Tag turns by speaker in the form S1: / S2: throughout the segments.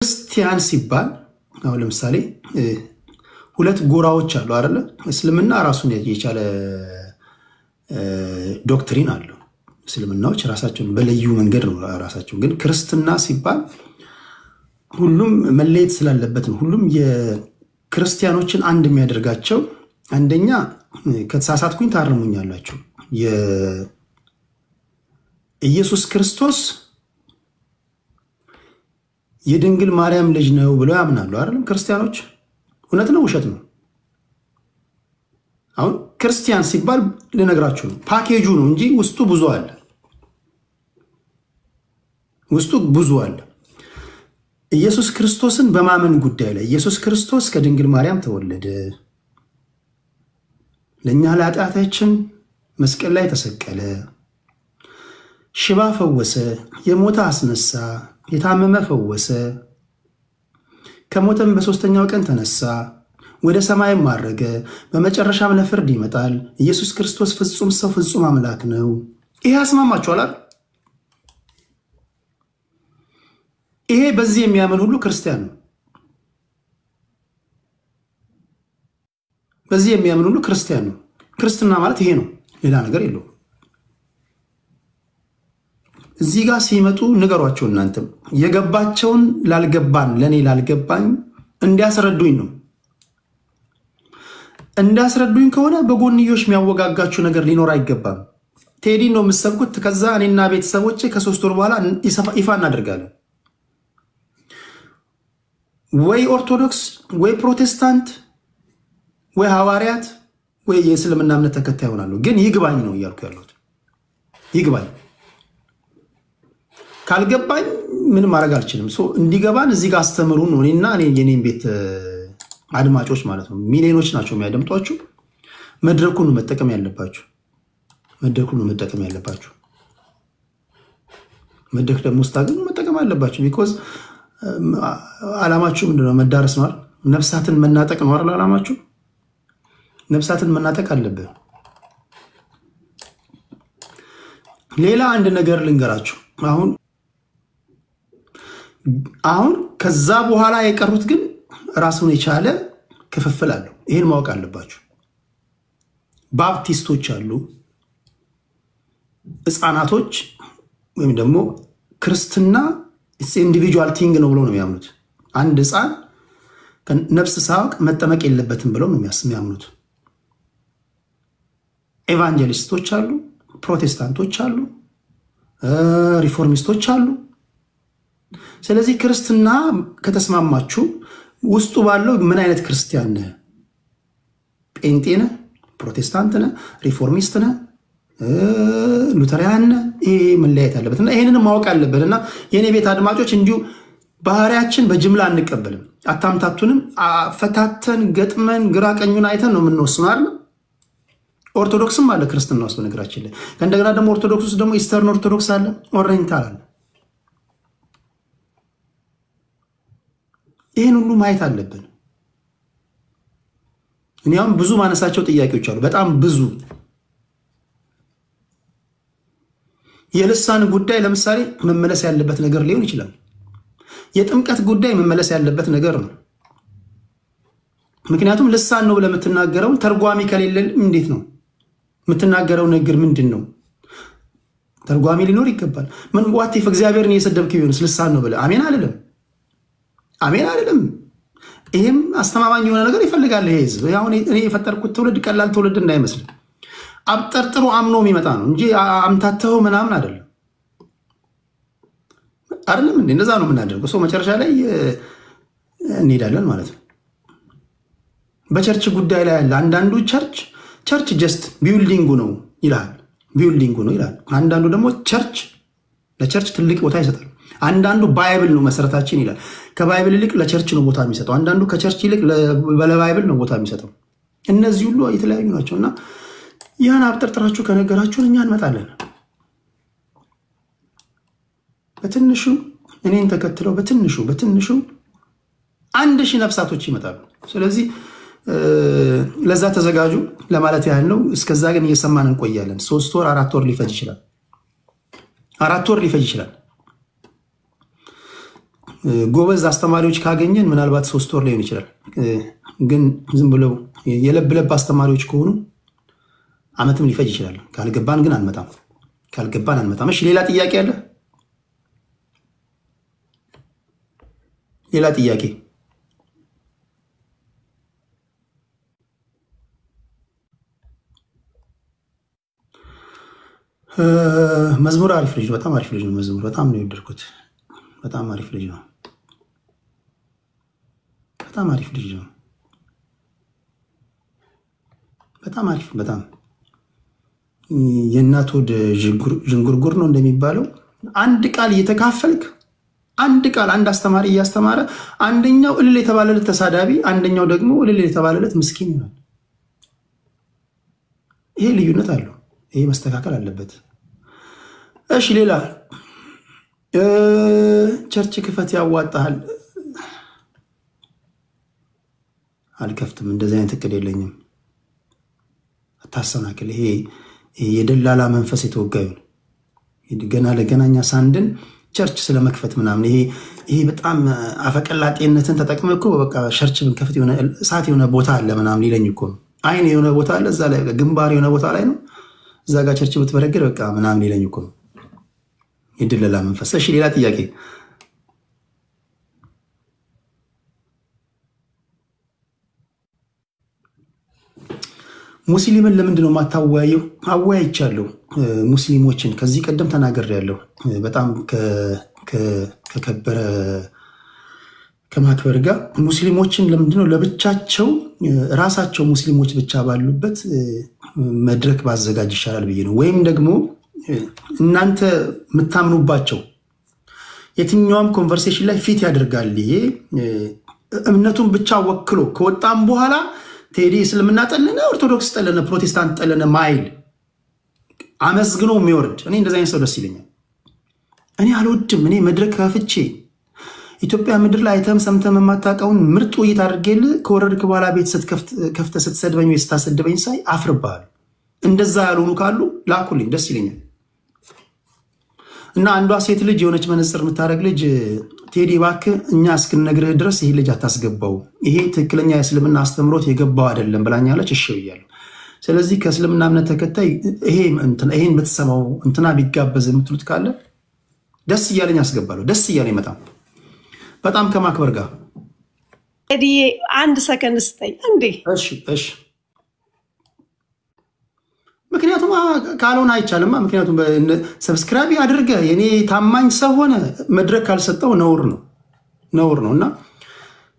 S1: ክርስቲያን ሲባል አሁን ለምሳሌ ሁለት ጎራዎች አሉ አይደል? እስልምና ራሱን የቻለ ዶክትሪን አለው። እስልምናዎች ራሳቸውን በለዩ መንገድ ነው ራሳቸውን። ግን ክርስትና ሲባል ሁሉም መለየት ስላለበት ነው። ሁሉም የክርስቲያኖችን አንድ የሚያደርጋቸው አንደኛ ከተሳሳትኩኝ ታርሙኛላችሁ የኢየሱስ ክርስቶስ የድንግል ማርያም ልጅ ነው ብለው ያምናሉ አይደል? ክርስቲያኖች እውነት ነው ውሸት ነው? አሁን ክርስቲያን ሲባል ልነግራችሁ ነው ፓኬጁ ነው እንጂ ውስጡ ብዙ አለ። ውስጡ ብዙ አለ። ኢየሱስ ክርስቶስን በማመን ጉዳይ ላይ ኢየሱስ ክርስቶስ ከድንግል ማርያም ተወለደ፣ ለኛ ለኃጢአታችን መስቀል ላይ ተሰቀለ፣ ሽባ ፈወሰ፣ የሞተ አስነሳ፣ የታመመ ፈወሰ፣ ከሞተም በሶስተኛው ቀን ተነሳ፣ ወደ ሰማይም ማረገ፣ በመጨረሻም ለፍርድ ይመጣል። ኢየሱስ ክርስቶስ ፍጹም ሰው ፍጹም አምላክ ነው። ይሄ ያስማማችኋል አይደል? ይሄ በዚህ የሚያምን ሁሉ ክርስቲያን ነው። በዚህ የሚያምን ሁሉ ክርስቲያን ነው። ክርስትና ማለት ይሄ ነው፣ ሌላ ነገር የለውም። እዚህ ጋር ሲመጡ ንገሯቸው። እናንተም የገባቸውን ላልገባን ለኔ ላልገባኝ እንዲያስረዱኝ ነው። እንዲያስረዱኝ ከሆነ በጎንዮሽ የሚያወጋጋችሁ ነገር ሊኖር አይገባም። ቴዲ ነው የምትሰብኩት። ከዛ እኔና ቤተሰቦቼ ከ3 ወር በኋላ ይፋ እናደርጋለን። ወይ ኦርቶዶክስ ወይ ፕሮቴስታንት ወይ ሐዋርያት ወይ የእስልምና እምነት ተከታይ ይሆናሉ። ግን ይግባኝ ነው እያልኩ ያለሁት። ይግባኝ ካልገባኝ ምንም ማድረግ አልችልም። እንዲገባን እዚህ ጋር አስተምሩን ነው። እኔና የኔን ቤት አድማጮች ማለት ነው ሚሊዮኖች ናቸው የሚያደምጧችሁ። መድረኩን መጠቀም ያለባችሁ። መድረኩን መጠቀም ያለባችሁ። መድረክ ደግሞ ስታገኙ መጠቀም አለባችሁ። ቢኮዝ ዓላማችሁ ምንድነው? መዳረስ ነው አይደል? ነፍሳትን መናጠቅ ነው አይደል ዓላማችሁ? ነፍሳትን መናጠቅ አለብን። ሌላ አንድ ነገር ልንገራችሁ። አሁን ከዛ በኋላ የቀሩት ግን ራሱን የቻለ ክፍፍል አለው። ይሄን ማወቅ አለባችሁ። ባፕቲስቶች አሉ፣ ሕፃናቶች ወይም ደግሞ ክርስትና ኢንዲቪጁዋል ቲንግ ነው ብለው ነው የሚያምኑት። አንድ ሕፃን ነፍስ ሳያውቅ መጠመቅ የለበትም ብለው ነው የሚያምኑት። ኤቫንጀሊስቶች አሉ፣ ፕሮቴስታንቶች አሉ፣ ሪፎርሚስቶች አሉ። ስለዚህ ክርስትና ከተስማማችሁ ውስጡ ባለው ምን አይነት ክርስቲያን ነህ? ጴንጤ ነህ? ፕሮቴስታንት ነህ? ሪፎርሚስት ነህ? ሉተሪያን ነህ? ይሄ መለያየት አለበት እና ይሄንን ማወቅ አለበት። እና የኔ ቤት አድማጮች እንዲሁ ባህሪያችን በጅምላ አንቀበልም። አታምታቱንም። ፈታተን ገጥመን ግራ ቀኙን አይተን ነው የምንወስነው አይደል? ኦርቶዶክስም አለ ክርስትና ውስጥ በነገራችን ላይ። እንደገና ደግሞ ኦርቶዶክስ ውስጥ ደግሞ ኢስተርን ኦርቶዶክስ አለ፣ ኦሪየንታል አለ። ይህን ሁሉ ማየት አለብን። እኔ አሁን ብዙ ማነሳቸው ጥያቄዎች አሉ፣ በጣም ብዙ። የልሳን ጉዳይ ለምሳሌ መመለስ ያለበት ነገር ሊሆን ይችላል። የጥምቀት ጉዳይ መመለስ ያለበት ነገር ነው። ምክንያቱም ልሳን ነው ብለህ የምትናገረው ተርጓሚ ከሌለ እንዴት ነው የምትናገረው? ነገር ምንድን ነው? ተርጓሚ ሊኖር ይገባል። ምን ዋቲፍ እግዚአብሔርን እየሰደብክ ቢሆንስ ልሳን ነው ብለህ አሜን አይደለም? አሜን አይደለም? ይሄም አስተማማኝ የሆነ ነገር ይፈልጋል ይሄ ህዝብ። አሁን እኔ የፈጠርኩት ትውልድ ቀላል ትውልድ እንዳይመስል አብጠርጥሮ አምኖ የሚመጣ ነው እንጂ አምታተው ምናምን አይደለም። አይደለም እንዴ? እንደዛ ነው የምናደርገው። ሰው መጨረሻ ላይ እንሄዳለን ማለት ነው። በቸርች ጉዳይ ላይ ያለ አንዳንዱ ቸርች ጀስት ቢልዲንጉ ነው ይላል፣ ቢልዲንጉ ነው ይላል። አንዳንዱ ደግሞ ለቸርች ትልቅ ቦታ ይሰጣል። አንዳንዱ ባይብል ነው መሰረታችን ይላል። ከባይብል ይልቅ ለቸርች ነው ቦታ የሚሰጠው። አንዳንዱ ከቸርች ይልቅ ለባይብል ነው ቦታ የሚሰጠው። እነዚህ ሁሉ የተለያዩ ናቸውና ያን አብጠርጥራችሁ ከነገራችሁን እኛ እንመጣለን። በትንሹ እኔን ተከትለው በትንሹ 1000 ነፍሳቶች ይመጣሉ። ስለዚህ ለዛ ተዘጋጁ ለማለት ያህል ነው። እስከዛ ግን እየሰማን እንቆያለን። 3 ወር 4 ወር ሊፈጅ ይችላል። 4 ወር ሊፈጅ ይችላል። ጎበዝ አስተማሪዎች ካገኘን ምናልባት 3 ወር ሊሆን ይችላል። ግን ዝም ብለው የለብለብ አስተማሪዎች ከሆኑ አመትም ሊፈጅ ይችላል። ካልገባን ግን አንመጣም። እሺ ሌላ ጥያቄ አለ? ሌላ ጥያቄ? መዝሙር አሪፍ ልጅ ነው። በጣም አሪፍ ልጅ ነው። መዝሙር በጣም ነው የወደድኩት። በጣም አሪፍ ልጅ ነው። በጣም አሪፍ ልጅ ነው። በጣም አሪፍ በጣም የእናት ወደ ዥንጉርጉር ነው እንደሚባለው አንድ ቃል እየተካፈልክ አንድ ቃል አንድ አስተማሪ እያስተማረ አንደኛው እልል የተባለለት ተሳዳቢ አንደኛው ደግሞ እልል የተባለለት ምስኪን ይሆናል። ይሄ ልዩነት አለው። ይሄ መስተካከል አለበት። እሺ ሌላ ቸርች ክፈት ያዋጣሃል? አልከፍትም። እንደዚህ አይነት እቅድ የለኝም። አታሰናክል። ይሄ የደላላ መንፈስ የተወጋዩ ገና ለገናኛ ሳንድን ቸርች ስለመክፈት ምናምን ይሄ በጣም አፈቀላጤነትን ተጠቅመህ እኮ በቃ ቸርች ብንከፍት የሆነ ሰዓት የሆነ ቦታ አለ ምናምን ሊለኝ እኮ ነው። አይን የሆነ ቦታ አለ እዛ ላይ ግንባር የሆነ ቦታ ላይ ነው እዛ ጋር ቸርች ብትበረግር በቃ ምናምን ሊለኝ እኮ ነው። የደላላ መንፈስ። እሺ ሌላ ጥያቄ? ሙስሊምን ለምንድን ነው የማታወያየው? አወያይቻለሁ ሙስሊሞችን ከዚህ ቀደም ተናግሬያለሁ። በጣም ከከበረ ከማክበር ጋር ሙስሊሞችን ለምንድን ነው ለብቻቸው ራሳቸው ሙስሊሞች ብቻ ባሉበት መድረክ ባዘጋጅ ይሻላል ብዬ ነው። ወይም ደግሞ እናንተ የምታምኑባቸው የትኛውም ኮንቨርሴሽን ላይ ፊት ያደርጋል። ይሄ እምነቱን ብቻ ወክሎ ከወጣም በኋላ ቴዲ እስልምና ጠለነ፣ ኦርቶዶክስ ጠለነ፣ ፕሮቴስታንት ጠለነ ማይል አመስግኖ የሚወርድ እኔ እንደዛ አይነት ሰው ደስ ይለኛል። እኔ አልወድም። እኔ መድረክ ከፍቼ ኢትዮጵያ ምድር ላይ አይተም ሰምተም የማታውቀውን ምርጥ ውይይት አድርጌልህ ከወረድክ በኋላ ቤት ከፍተህ ስትሰድበኝ ወይ ስታሰድበኝ ሳይ አፍርብሃለሁ። እንደዛ ያልሆኑ ካሉ ላኩልኝ፣ ደስ ይለኛል። እና አንዷ ሴት ልጅ የሆነች መነጽር የምታደርግ ልጅ ቴዲ እባክህ እኛ እስክንነግርህ ድረስ ይሄ ልጅ አታስገባው፣ ይሄ ትክክለኛ የእስልምና አስተምሮት የገባው አይደለም ብላኛለች። እሺ ብያለሁ። ስለዚህ ከእስልምና እምነት ተከታይ ይሄን ብትሰማው እንትና ቢጋበዝ የምትሉት ካለ ደስ እያለኝ አስገባለሁ። ደስ እያለኝ በጣም ከማክበር ጋር
S2: ቴዲ አንድ ሰከንድ ስጠኝ እንዴ?
S1: እሺ ምክንያቱም ካልሆነ አይቻልማ። ምክንያቱም ሰብስክራይብ አድርገ የኔ ታማኝ ሰው ሆነ መድረክ ካልሰጠው ነውር ነው እና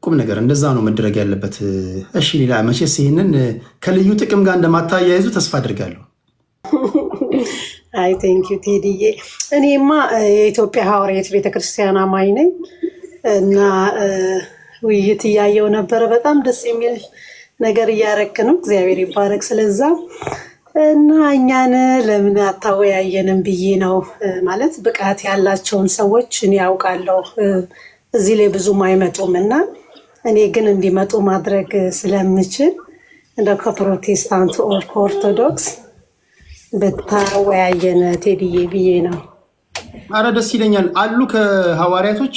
S1: ቁም ነገር እንደዛ ነው መድረግ ያለበት። እሺ ሌላ መቼስ ይሄንን ከልዩ ጥቅም ጋር እንደማታያይዙ ተስፋ አድርጋለሁ።
S2: አይ ቴንክ ዩ ቴዲዬ። እኔማ የኢትዮጵያ ሐዋርያት ቤተክርስቲያን አማኝ ነኝ እና ውይይት እያየው ነበረ። በጣም ደስ የሚል ነገር እያረክ ነው። እግዚአብሔር ይባረክ። ስለዛ እና እኛን ለምን አታወያየንም ብዬ ነው። ማለት ብቃት ያላቸውን ሰዎች እኔ ያውቃለሁ እዚህ ላይ ብዙም አይመጡም እና እኔ ግን እንዲመጡ ማድረግ ስለምችል እንደ ከፕሮቴስታንት ኦር ከኦርቶዶክስ ብታወያየን ቴዲዬ ብዬ ነው።
S1: አረ ደስ ይለኛል። አሉ ከሐዋርያቶች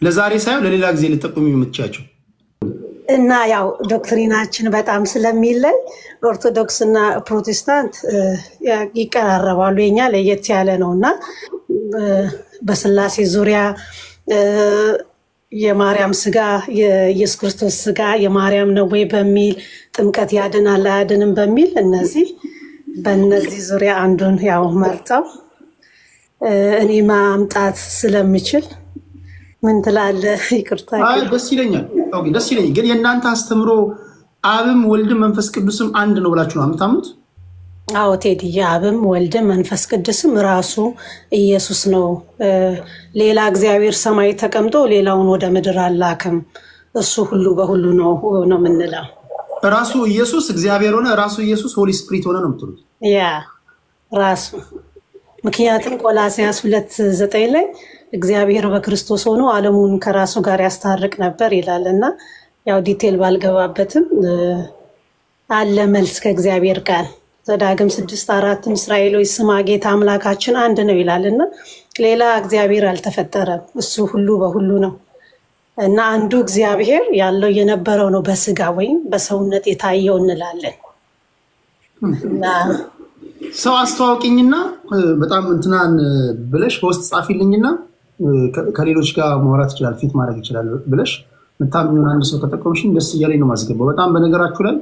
S1: ለዛሬ ሳይሆን ለሌላ ጊዜ ልጠቁም የምትቻቸው
S2: እና ያው ዶክትሪናችን በጣም ስለሚለይ ኦርቶዶክስ እና ፕሮቴስታንት ይቀራረባሉ። የኛ ለየት ያለ ነው እና በስላሴ ዙሪያ የማርያም ስጋ የኢየሱስ ክርስቶስ ስጋ የማርያም ነው ወይ በሚል ጥምቀት ያድናል አያድንም በሚል በእነዚህ ዙሪያ አንዱን ያው መርጠው እኔ ማምጣት ስለምችል ምን ትላለህ? ይቅርታ።
S1: ደስ ይለኛል። ደስ ይለኛል። ግን የእናንተ አስተምሮ አብም ወልድም መንፈስ ቅዱስም አንድ ነው ብላችሁ ነው የምታምኑት?
S2: አዎ ቴዲ፣ አብም ወልድም መንፈስ ቅዱስም ራሱ ኢየሱስ ነው። ሌላ እግዚአብሔር ሰማይ ተቀምጦ ሌላውን ወደ ምድር አላከም። እሱ ሁሉ በሁሉ ነው የምንለው።
S1: ራሱ ኢየሱስ እግዚአብሔር ሆነ፣ ራሱ ኢየሱስ ሆሊ ስፒሪት ሆነ ነው የምትሉት?
S2: ያ ራሱ። ምክንያቱም ቆላስይስ 2:9 ላይ እግዚአብሔር በክርስቶስ ሆኖ ዓለሙን ከራሱ ጋር ያስታርቅ ነበር ይላል እና ያው ዲቴል ባልገባበትም አለ መልስ ከእግዚአብሔር ቃል ዘዳግም 6:4 እስራኤሎች ስማ ጌታ አምላካችን አንድ ነው ይላል እና ሌላ እግዚአብሔር አልተፈጠረም። እሱ ሁሉ በሁሉ ነው እና አንዱ እግዚአብሔር ያለው የነበረው ነው በስጋ ወይም በሰውነት የታየው እንላለን። እና
S1: ሰው አስተዋውቂኝና በጣም እንትናን ብለሽ በውስጥ ጻፊልኝና ከሌሎች ጋር ማውራት ይችላል ፊት ማድረግ ይችላል ብለሽ ምታምኙን አንድ ሰው ተጠቀምሽኝ ደስ እያለኝ ነው ማስገባው። በጣም በነገራችሁ ላይ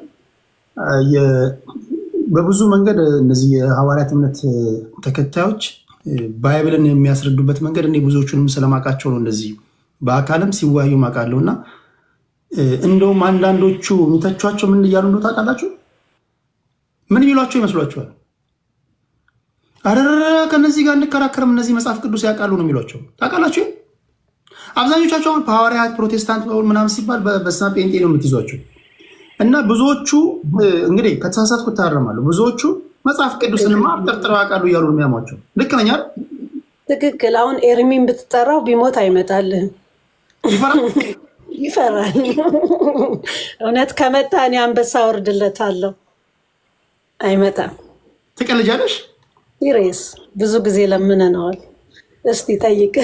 S1: በብዙ መንገድ እነዚህ የሐዋርያት እምነት ተከታዮች ባይብልን የሚያስረዱበት መንገድ እኔ ብዙዎቹንም ስለማውቃቸው ነው እንደዚህ በአካልም ሲወያዩ ማውቃለሁና እንደውም አንዳንዶቹ የሚተቿቸው ምን እያሉ እንደው ታውቃላችሁ? ምን ይሏቸው ይመስሏችኋል? አረረ ከነዚህ ጋር እንከራከርም እነዚህ መጽሐፍ ቅዱስ ያውቃሉ ነው የሚሏቸው። ታውቃላችሁ? አብዛኞቻቸው አሁን ሐዋርያት ፕሮቴስታንት ምናምን ሲባል በስመ ጴንጤ ነው የምትይዟቸው። እና ብዙዎቹ እንግዲህ ከተሳሳትኩ ታረማለሁ። ብዙዎቹ መጽሐፍ ቅዱስንማ ጠርጥረው ያውቃሉ እያሉ ነው የሚያሟቸው። ልክ ነኝ አይደል?
S2: ትክክል። አሁን ኤርሚን ብትጠራው ቢሞት አይመጣልህም። ይፈራል። እውነት ከመጣ እኔ አንበሳ ወርድለታለሁ። አይመጣም።
S1: ትቀልጃለሽ?
S2: ይሬስ ብዙ ጊዜ ለምነነዋል። እስቲ ጠይቅ።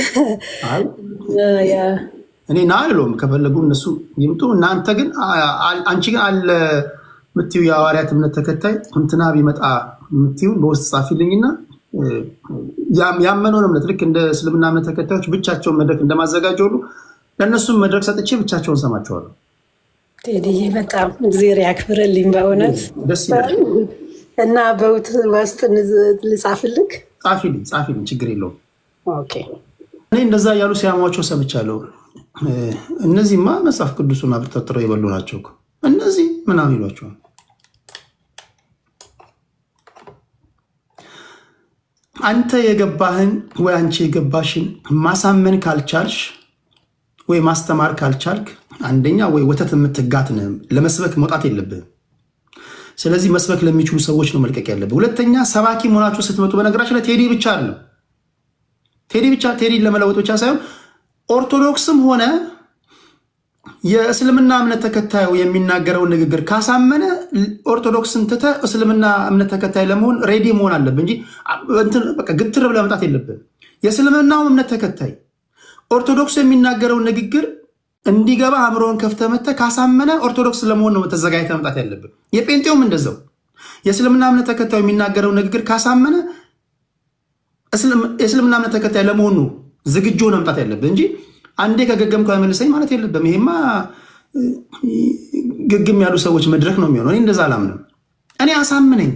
S1: እኔ ና አልለውም። ከፈለጉ እነሱ ይምጡ። እናንተ ግን አንቺ ግን አለ ምትዩ የሐዋርያት እምነት ተከታይ እንትና ቢመጣ ምትዩ በውስጥ ጻፊልኝና ያመነውን እምነት ልክ እንደ እስልምና እምነት ተከታዮች ብቻቸውን መድረክ እንደማዘጋጀው ሁሉ ለእነሱም መድረክ ሰጥቼ ብቻቸውን ሰማቸዋለሁ።
S2: ቴዲዬ በጣም እግዚአብሔር ያክብርልኝ በእውነት
S1: ደስ ይላል።
S2: እና በውስጥ ልጻፍልክ? ጻፊልኝ
S1: ችግር የለውም።
S2: ኦኬ።
S1: እኔ እንደዛ እያሉ ሲያሟቸው ሰምቻለሁ። እነዚህማ መጽሐፍ ቅዱሱን አብጠርጥረው የበሉ ናቸው እኮ እነዚህ ምናምን ይሏቸዋል። አንተ የገባህን ወይ አንቺ የገባሽን ማሳመን ካልቻልሽ ወይ ማስተማር ካልቻልክ አንደኛ ወይ ወተት የምትጋት ነህ፣ ለመስበክ መውጣት የለብህም። ስለዚህ መስበክ ለሚችሉ ሰዎች ነው መልቀቅ ያለብህ። ሁለተኛ ሰባኪ መሆናችሁ ስትመጡ በነገራችን ላይ ቴዲ ብቻ አይደለም ቴዲን ለመለወጥ ብቻ ሳይሆን ኦርቶዶክስም ሆነ የእስልምና እምነት ተከታዩ የሚናገረውን ንግግር ካሳመነ ኦርቶዶክስን ትተህ እስልምና እምነት ተከታይ ለመሆን ሬዲ መሆን አለብህ እንጂ በቃ ግትር ብለህ መምጣት የለብህም። የእስልምናው እምነት ተከታይ ኦርቶዶክስ የሚናገረውን ንግግር እንዲገባ አእምሮን ከፍተህ መጥተህ ካሳመነ ኦርቶዶክስ ለመሆን ነው ተዘጋጅተህ መምጣት ያለብህ። የጴንጤውም እንደዛው የእስልምና እምነት ተከታዩ የሚናገረውን ንግግር ካሳመነ የእስልምና እምነት ተከታይ ለመሆን ነው ዝግጁ ሆነህ መምጣት ያለብህ እንጂ አንዴ ከገገምኩ አይመልሰኝ ማለት የለብህም። ይሄማ ግግም ያሉ ሰዎች መድረክ ነው የሚሆነው። እኔ እንደዛ አላምንም። እኔ አሳምነኝ።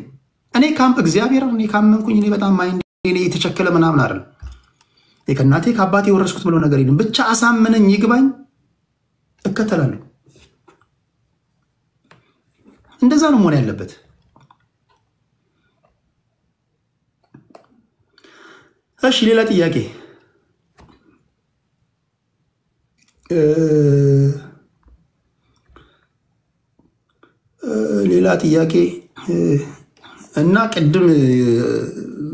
S1: እኔ እግዚአብሔር እኔ ካመንኩኝ እኔ በጣም እኔ የተቸከለ ምናምን አይደለም። ከእናቴ ከአባቴ የወረስኩት ብለው ነገር የለም። ብቻ አሳምነኝ፣ ይግባኝ፣ እከተላለሁ። እንደዛ ነው መሆን ያለበት። እሺ ሌላ ጥያቄ እና ቅድም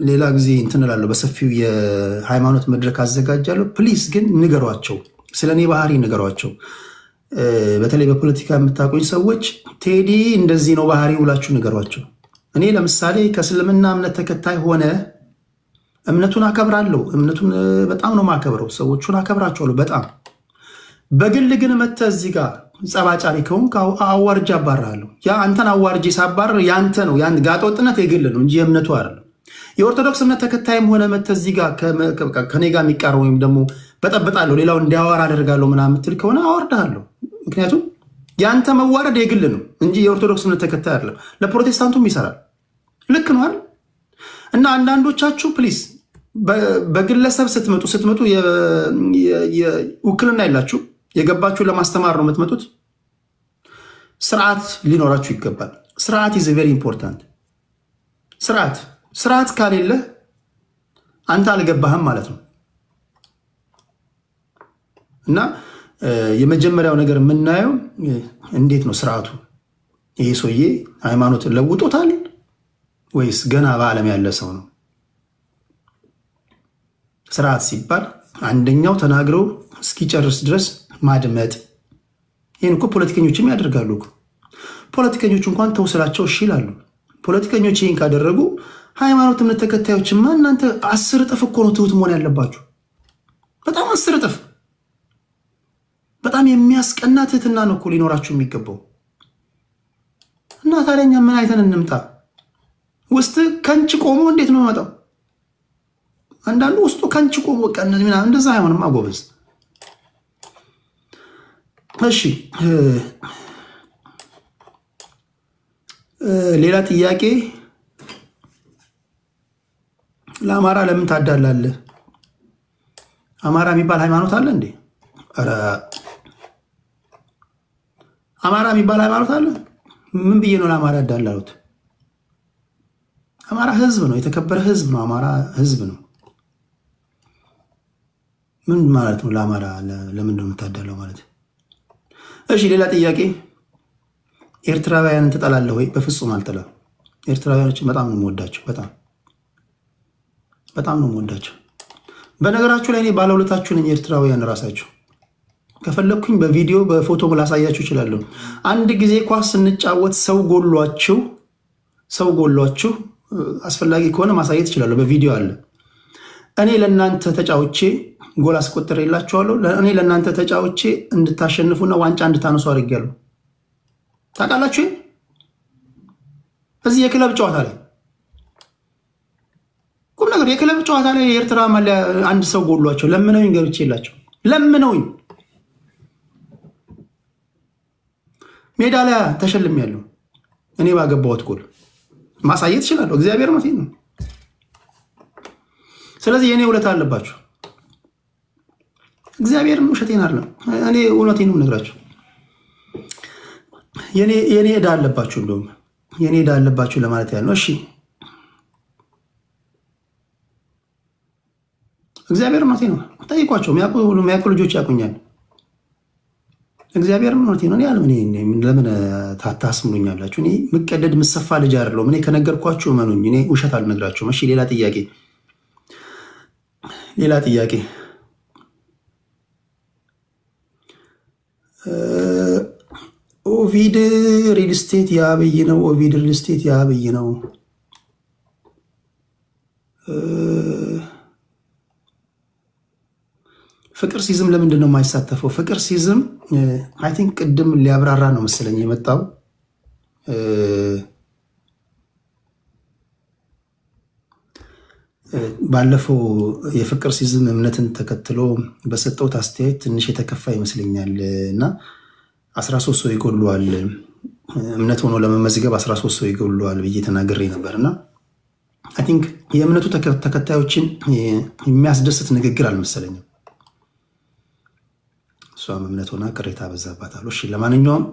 S1: ሌላ ጊዜ እንትን እላለሁ በሰፊው የሃይማኖት መድረክ አዘጋጃለሁ። ፕሊስ ግን ንገሯቸው፣ ስለ እኔ ባህሪ ንገሯቸው። በተለይ በፖለቲካ የምታውቁኝ ሰዎች ቴዲ እንደዚህ ነው ባህሪ ብላችሁ ንገሯቸው። እኔ ለምሳሌ ከእስልምና እምነት ተከታይ ሆነ እምነቱን አከብራለሁ። እምነቱን በጣም ነው ማከብረው። ሰዎቹን አከብራቸዋለሁ በጣም። በግል ግን መተህ እዚህ ጋር ጸባጫሪ ከሆንክ አዋርጄ አባርሃለሁ። ያ አንተን አዋርጄ ሳባር ያንተ ነው፣ ያን ጋጠወጥነት የግል ነው እንጂ የእምነቱ አይደለም። የኦርቶዶክስ እምነት ተከታይም ሆነ መተህ እዚህ ጋር ከኔ ጋር የሚቃረው ወይም ደግሞ በጠብጣለሁ ሌላው እንዲያወራ አደርጋለሁ ምናምን የምትል ከሆነ አወርድሃለሁ። ምክንያቱም ያንተ መዋረድ የግል ነው እንጂ የኦርቶዶክስ እምነት ተከታይ አይደለም። ለፕሮቴስታንቱም ይሰራል። ልክ ነው አይደል? እና አንዳንዶቻችሁ ፕሊስ በግለሰብ ስትመጡ ውክልና የላችሁ። የገባችሁ ለማስተማር ነው የምትመጡት። ስርዓት ሊኖራችሁ ይገባል። ስርዓት ኢዝ ቬሪ ኢምፖርታንት። ስርዓት ካሌለ አንተ አልገባህም ማለት ነው። እና የመጀመሪያው ነገር የምናየው እንዴት ነው ስርዓቱ። ይሄ ሰውዬ ሃይማኖትን ለውጦታል ወይስ ገና በዓለም ያለ ሰው ነው? ስርዓት ሲባል አንደኛው ተናግረው እስኪጨርስ ድረስ ማድመጥ። ይህን እኮ ፖለቲከኞችም ያደርጋሉ። ፖለቲከኞች እንኳን ተውስላቸው እሺ ይላሉ። ፖለቲከኞች ይህን ካደረጉ ሃይማኖት እምነት ተከታዮችማ እናንተ 10 እጥፍ እኮ ነው ትሁት መሆን ያለባችሁ። በጣም 10 እጥፍ በጣም የሚያስቀና ትህትና ነው እኮ ሊኖራችሁ የሚገባው። እና ታዲያኛ ምን አይተን እንምጣ? ውስጥ ከንጭ ቆሞ እንዴት ነው መጣው? አንዳንዱ ውስጡ ከንጭ ቆሞ ቀን ምናምን እንደዛ አይሆንም አጎበዝ። እሺ ሌላ ጥያቄ ለአማራ ለምን ታዳላለህ? አማራ የሚባል ሃይማኖት አለ እንዴ? አረ አማራ የሚባል ሃይማኖት አለ? ምን ብዬ ነው ለአማራ ያዳላሉት? አማራ ህዝብ ነው፣ የተከበረ ህዝብ ነው። አማራ ህዝብ ነው። ምን ማለት ነው ለአማራ ለምን ነው የምታዳለው ማለት? እሺ ሌላ ጥያቄ ኤርትራውያንን ትጠላለህ ወይ? በፍጹም አልጠላም። ኤርትራውያኖችን በጣም ነው የምወዳቸው። በጣም ነው የምወዳቸው። በነገራችሁ ላይ እኔ ባለውለታችሁ ነኝ። ኤርትራውያን ራሳቸው ከፈለኩኝ በቪዲዮ በፎቶ ላሳያችሁ እችላለሁ። አንድ ጊዜ ኳስ ስንጫወት ሰው ጎሏችሁ አስፈላጊ ከሆነ ማሳየት እችላለሁ። በቪዲዮ አለ። እኔ ለእናንተ ተጫውቼ ጎል አስቆጥሬላችኋለሁ። እኔ ለእናንተ ተጫውቼ እንድታሸንፉና ዋንጫ እንድታነሱ አድርጌያለሁ። ታውቃላችሁ? እዚህ የክለብ ጨዋታ ላይ ቁም ነገር የክለብ ጨዋታ ላይ የኤርትራ ማሊያ አንድ ሰው ጎሏቸው ለምነውኝ ገብቼላቸው ለምነውኝ ሜዳሊያ ተሸልሜያለሁ። እኔ ባገባሁት ጎል ማሳየት እችላለሁ። እግዚአብሔር ነው ነው። ስለዚህ የኔ ውለታ አለባችሁ። እግዚአብሔር ነው ውሸቴን አይደለም። እኔ እውነቴን ነው የምነግራችሁ። የኔ ዕዳ አለባችሁ። እንደውም የኔ ዕዳ አለባችሁ ለማለት ያለው። እሺ እግዚአብሔር ነው ነው። ጠይቋቸው። የሚያውቁ ልጆች ያውቁኛል። እግዚአብሔር ነው ነው። እኔ ለምን ታስምሉኛላችሁ? እኔ ምቀደድ ምሰፋ ልጅ አይደለሁም። እኔ ከነገርኳችሁ እመኑኝ። እኔ ውሸት አልነግራችሁም። እሺ ሌላ ጥያቄ ኦቪድ ሪል ስቴት የአብይ ነው። ኦቪድ ሪል ስቴት የአብይ ነው። ፍቅር ሲዝም ለምንድን ነው የማይሳተፈው? ፍቅር ሲዝም አይ ቲንክ ቅድም ሊያብራራ ነው መሰለኝ የመጣው። ባለፈው የፍቅር ሲዝም እምነትን ተከትሎ በሰጠውት አስተያየት ትንሽ የተከፋ ይመስለኛል እና 13 ሰው ይጎለዋል እምነት ሆኖ ለመመዝገብ 13 ሰው ይጎለዋል ብዬ ተናግሬ ነበርና አይ ቲንክ የእምነቱ ተከታዮችን የሚያስደስት ንግግር አልመሰለኝም። እሷም እምነት ሆና ቅሬታ በዛባታል። እሺ ለማንኛውም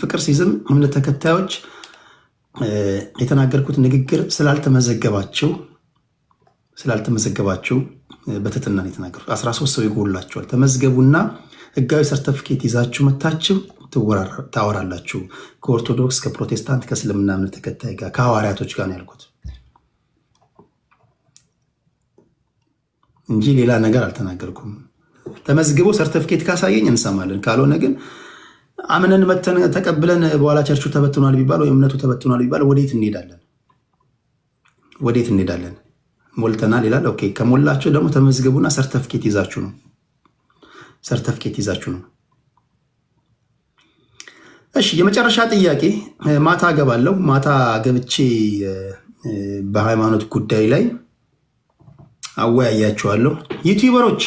S1: ፍቅር ሲዝም እምነት ተከታዮች የተናገርኩት ንግግር ስላልተመዘገባቸው በትህትና ነው የተናገርኩት። 13 ሰው ይጎላቸዋል። ተመዝገቡና ህጋዊ ሰርተፊኬት ይዛችሁ መታችሁ ታወራላችሁ። ከኦርቶዶክስ፣ ከፕሮቴስታንት፣ ከእስልምና እምነት ተከታይ ጋር ከሐዋርያቶች ጋር ነው ያልኩት እንጂ ሌላ ነገር አልተናገርኩም። ተመዝግቦ ሰርተፊኬት ካሳየኝ እንሰማለን። ካልሆነ ግን አምነን መተን ተቀብለን በኋላ ቸርቹ ተበትኗል ቢባል ወይ እምነቱ ተበትኗል ቢባል ወዴት እንሄዳለን? ሞልተናል ይላል። ኦኬ ከሞላችሁ ደግሞ ተመዝግቡና ሰርተፊኬት ይዛችሁ ነው። እሺ የመጨረሻ ጥያቄ ማታ ገባለሁ። ማታ ገብቼ በሃይማኖት ጉዳይ ላይ አወያያችኋለሁ። ዩቲዩበሮች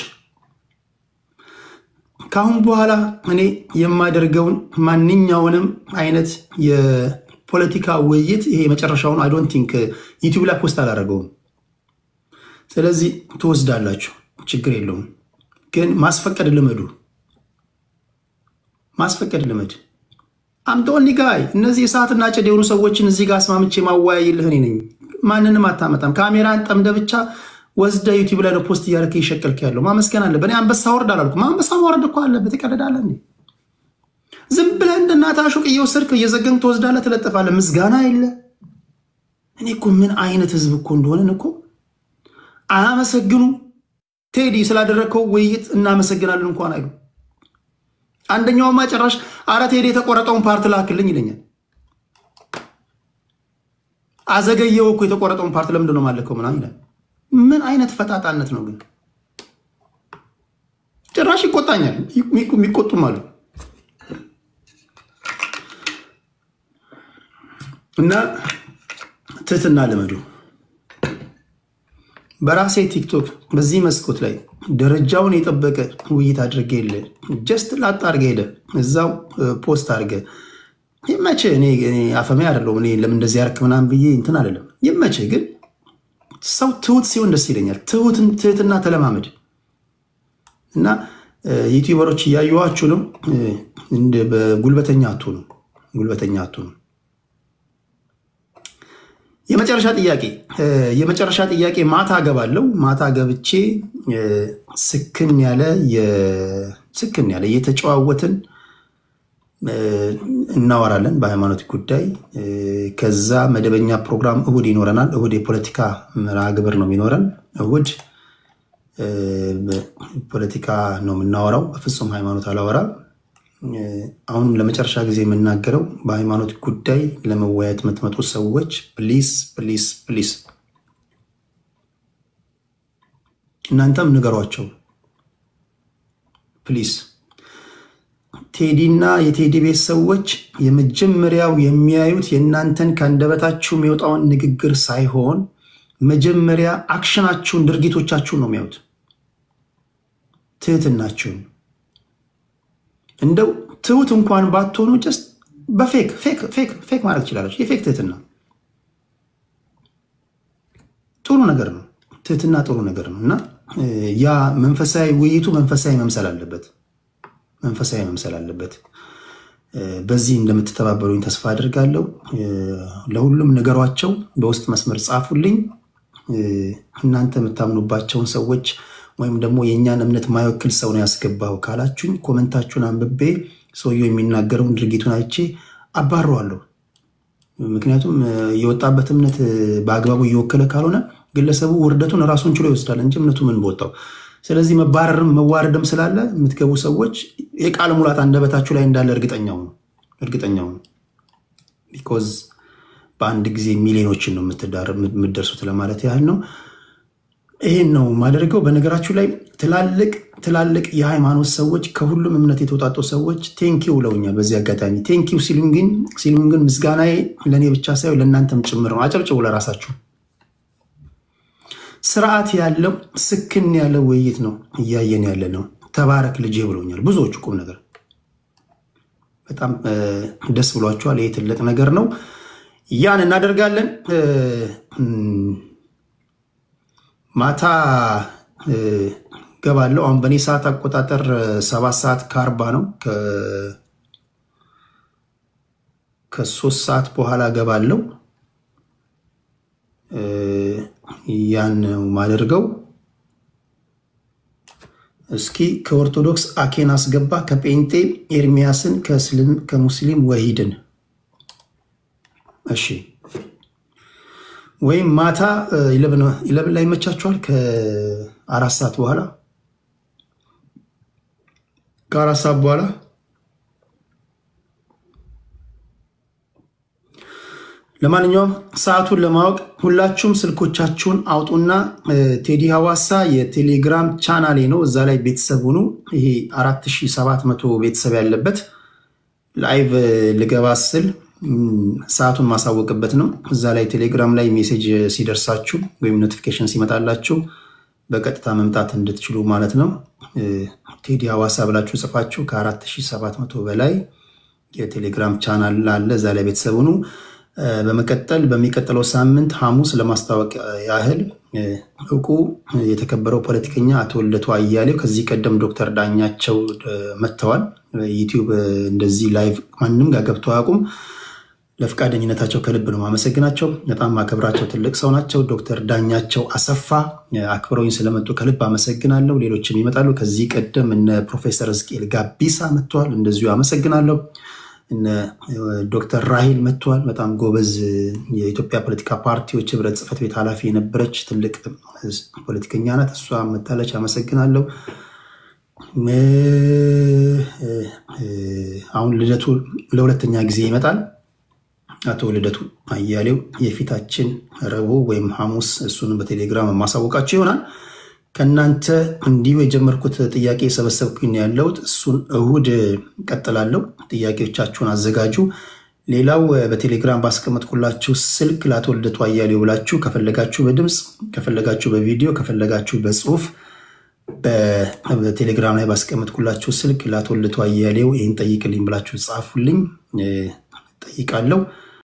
S1: ካሁን በኋላ እኔ የማደርገውን ማንኛውንም አይነት የፖለቲካ ውይይት ይሄ መጨረሻውን አይ ዶንት ቲንክ ዩቲዩብ ላይ ፖስት አላደረገውም። ስለዚህ ትወስዳላችሁ፣ ችግር የለውም። ግን ማስፈቀድ ልመድ። አምጦኒ ጋይ እነዚህ እሳትና ጭድ የሆኑ ሰዎችን እዚህ ጋር አስማምቼ ማወያይልህ እኔ ነኝ። ማንንም አታመጣም። ካሜራን ጠምደ ብቻ ወስደ ዩቲዩብ ላይ ፖስት እያደረክ ይሸቀልክ ያለው ማመስገን አለ። በእኔ አንበሳ ወርድ አላልኩም። አንበሳ ወርድ እኮ አለበት። ይቀደዳለህ እንዴ? ዝም ብለህ እንደ እናት አሹቅ እየወሰድክ እየዘገንክ ትወስዳለህ፣ ትለጥፋለህ። ምስጋና የለ። እኔ እኮ ምን አይነት ህዝብ እኮ እንደሆነን እኮ አያመሰግኑ። ቴዲ ስላደረግከው ውይይት እናመሰግናለን እንኳን አይሉ። አንደኛውማ ጭራሽ አረ ቴዲ የተቆረጠውን ፓርት ላክልኝ ይለኛል። አዘገየው እኮ የተቆረጠውን ፓርት ለምንድን ነው ማለከው ምናምን ይላል። ምን አይነት ፈጣጣነት ነው ግን? ጭራሽ ይቆጣኛል። የሚቆጡም አሉ። እና ትህትና ልመዱ። በራሴ ቲክቶክ በዚህ መስኮት ላይ ደረጃውን የጠበቀ ውይይት አድርጌ የለ ጀስት ላጣ አድርገ ሄደ እዛው ፖስት አድርገ ይመቼ። እኔ አፈሜ አይደለሁም። እኔ ለምን እንደዚህ ያርክ ምናምን ብዬ እንትን አይደለም። ይመቼ። ግን ሰው ትሁት ሲሆን ደስ ይለኛል። ትህትና ተለማመድ። እና ዩቲዩበሮች እያዩዋችሁ ነው። በጉልበተኛ አትሁኑ። ጉልበተኛ አትሁኑ። የመጨረሻ ጥያቄ ማታ ገባለው። ማታ ገብቼ ስክን ያለ እየተጨዋወትን እናወራለን በሃይማኖት ጉዳይ። ከዛ መደበኛ ፕሮግራም እሁድ ይኖረናል። እሁድ የፖለቲካ መርሃ ግብር ነው የሚኖረን። እሁድ ፖለቲካ ነው የምናወራው። በፍጹም ሃይማኖት አላወራ። አሁን ለመጨረሻ ጊዜ የምናገረው በሃይማኖት ጉዳይ ለመወያየት የምትመጡ ሰዎች ፕሊስ ፕሊስ ፕሊስ እናንተም ንገሯቸው ፕሊስ። ቴዲና የቴዲ ቤት ሰዎች የመጀመሪያው የሚያዩት የእናንተን ከአንደበታችሁ የሚወጣውን ንግግር ሳይሆን መጀመሪያ አክሽናችሁን፣ ድርጊቶቻችሁን ነው የሚያዩት። ትህትናችሁን እንደው ትሁት እንኳን ባትሆኑ ጀስት በፌክ ማለት ትችላለች። የፌክ ትህትና ጥሩ ነገር ነው። ትህትና ጥሩ ነገር ነው። እና ያ መንፈሳዊ ውይይቱ መንፈሳዊ መምሰል አለበት። መንፈሳዊ መምሰል አለበት። በዚህ እንደምትተባበሩኝ ተስፋ አድርጋለሁ። ለሁሉም ነገሯቸው። በውስጥ መስመር ጻፉልኝ። እናንተ የምታምኑባቸውን ሰዎች ወይም ደግሞ የእኛን እምነት ማይወክል ሰው ነው ያስገባው ካላችሁኝ ኮመንታችሁን አንብቤ ሰውየው የሚናገረውን ድርጊቱን አይቼ አባረዋለሁ። ምክንያቱም የወጣበት እምነት በአግባቡ እየወከለ ካልሆነ ግለሰቡ ውርደቱን ራሱን ችሎ ይወስዳል እንጂ እምነቱ ምን በወጣው። ስለዚህ መባረርም መዋረድም ስላለ የምትገቡ ሰዎች የቃል ሙላት አንደበታችሁ ላይ እንዳለ እርግጠኛው ነው። ቢኮዝ በአንድ ጊዜ ሚሊዮኖችን ነው የምትደርሱት ለማለት ያህል ነው። ይሄን ነው ማደርገው። በነገራችሁ ላይ ትላልቅ የሃይማኖት ሰዎች ከሁሉም እምነት የተውጣጡ ሰዎች ቴንኪው ብለውኛል። በዚህ አጋጣሚ ቴንኪው ሲሉን ግን ምስጋናዬ ለእኔ ብቻ ሳይሆን ለእናንተም ጭምር ነው። አጨብጭቡ ለራሳችሁ። ስርዓት ያለው ስክን ያለው ውይይት ነው እያየን ያለ ነው። ተባረክ ልጄ ብለውኛል ብዙዎቹ። ቁም ነገር በጣም ደስ ብሏቸዋል። ይሄ ትልቅ ነገር ነው። ያን እናደርጋለን። ማታ ገባለው። አሁን በእኔ ሰዓት አቆጣጠር 7:40 ነው። ከ3 ሰዓት በኋላ ገባለው። ያን ማደርገው። እስኪ ከኦርቶዶክስ አኬን አስገባ፣ ከጴንጤ ኤርሚያስን፣ ከሙስሊም ወሂድን። እሺ ወይም ማታ 11 ላይ ይመቻችኋል። ከ4 ሰዓት በኋላ ለማንኛውም ሰዓቱን ለማወቅ ሁላችሁም ስልኮቻችሁን አውጡና ቴዲ ሐዋሳ የቴሌግራም ቻናሌ ነው። እዛ ላይ ቤተሰብ ሁኑ። ይሄ 4700 ቤተሰብ ያለበት ላይቭ ልገባ ስል ሰዓቱን ማሳወቅበት ነው። እዛ ላይ ቴሌግራም ላይ ሜሴጅ ሲደርሳችሁ ወይም ኖቲፊኬሽን ሲመጣላችሁ በቀጥታ መምጣት እንድትችሉ ማለት ነው። ቴዲ ሐዋሳ ብላችሁ ጽፋችሁ ከ4700 በላይ የቴሌግራም ቻናል አለ። እዛ ላይ ቤተሰብ ሁኑ። በመቀጠል በሚቀጥለው ሳምንት ሐሙስ ለማስታወቅ ያህል እውቁ የተከበረው ፖለቲከኛ አቶ ልደቱ አያሌው ከዚህ ቀደም ዶክተር ዳኛቸው መጥተዋል። ዩቲዩብ እንደዚህ ላይቭ ማንም ጋር ገብተው አያውቁም። ለፍቃደኝነታቸው ከልብ ነው ማመሰግናቸው። በጣም ማከብራቸው ትልቅ ሰው ናቸው። ዶክተር ዳኛቸው አሰፋ አክብረውኝ ስለመጡ ከልብ አመሰግናለሁ። ሌሎችም ይመጣሉ። ከዚህ ቀደም እነ ፕሮፌሰር ሕዝቅኤል ጋቢሳ መጥተዋል፣ እንደዚሁ አመሰግናለሁ። እነ ዶክተር ራሂል መጥተዋል። በጣም ጎበዝ የኢትዮጵያ ፖለቲካ ፓርቲዎች ህብረት ጽሕፈት ቤት ኃላፊ የነበረች ትልቅ ፖለቲከኛ ናት። እሷ መታለች፣ አመሰግናለሁ። አሁን ልደቱ ለሁለተኛ ጊዜ ይመጣል። አቶ ልደቱ አያሌው የፊታችን ረቡዕ ወይም ሐሙስ እሱን በቴሌግራም ማሳወቃችሁ ይሆናል። ከናንተ እንዲሁ የጀመርኩት ጥያቄ ሰበሰብኩኝ ያለውት እሱን እሁድ ቀጥላለሁ። ጥያቄዎቻችሁን አዘጋጁ። ሌላው በቴሌግራም ባስቀመጥኩላችሁ ስልክ ለአቶ ልደቱ አያሌው ብላችሁ ከፈለጋችሁ በድምጽ ከፈለጋችሁ በቪዲዮ ከፈለጋችሁ በጽሁፍ በቴሌግራም ላይ ባስቀመጥኩላችሁ ስልክ ለአቶ ልደቱ አያሌው ይሄን ጠይቅልኝ ብላችሁ ጻፉልኝ። ጠይቃለሁ።